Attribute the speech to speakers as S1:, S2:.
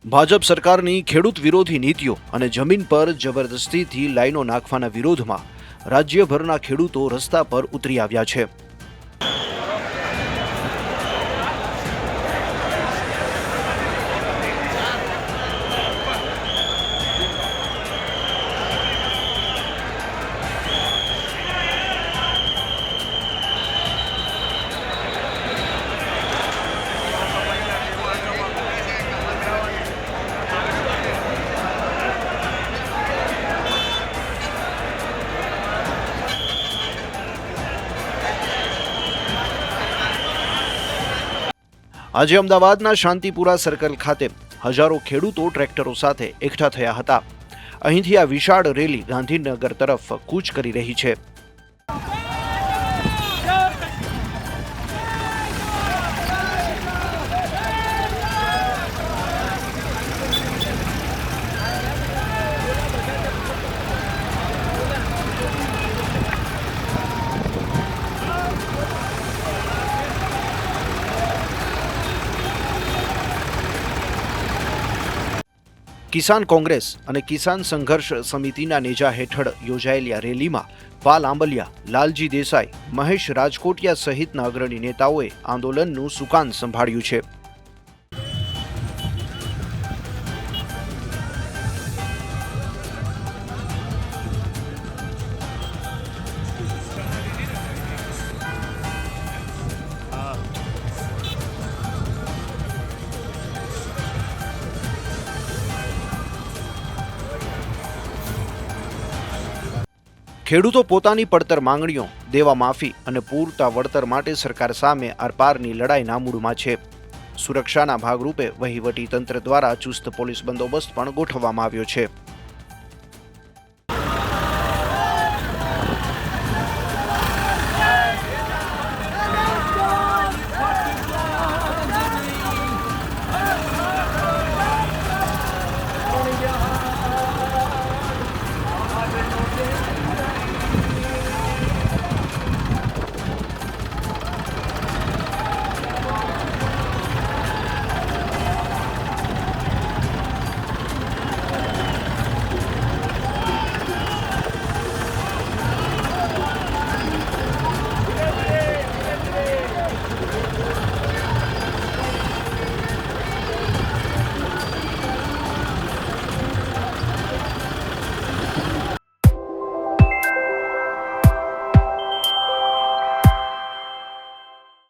S1: ભાજપ સરકારની ખેડૂત વિરોધી નીતિઓ અને જમીન પર જબરદસ્તીથી લાઈનો નાખવાના વિરોધમાં રાજ્યભરના ખેડૂતો રસ્તા પર ઉતરી આવ્યા છે। આજે અમદાવાદના શાંતિપુરા સર્કલ ખાતે હજારો ખેડૂતો ટ્રેક્ટરો સાથે એકઠા થયા હતા। અહીંથી આ વિશાળ રેલી ગાંધીનગર તરફ કૂચ કરી રહી છે। કિસાન કોંગ્રેસ અને કિસાન સંઘર્ષ સમિતિના નેજા હેઠળ યોજાયેલી આ રેલીમાં પાલ આંબલિયા, લાલજી દેસાઈ, મહેશ રાજકોટિયા સહિતના અગ્રણી નેતાઓએ આંદોલનનું સુકાન સંભાળ્યું છે। ખેડૂતો પોતાની પડતર માંગણીઓ, દેવા માફી અને પૂરતા વળતર માટે સરકાર સામે આરપારની લડાઈના મૂડમાં છે। સુરક્ષાના ભાગરૂપે વહીવટી તંત્ર દ્વારા ચુસ્ત પોલીસ બંદોબસ્ત પણ ગોઠવવામાં આવ્યો છે।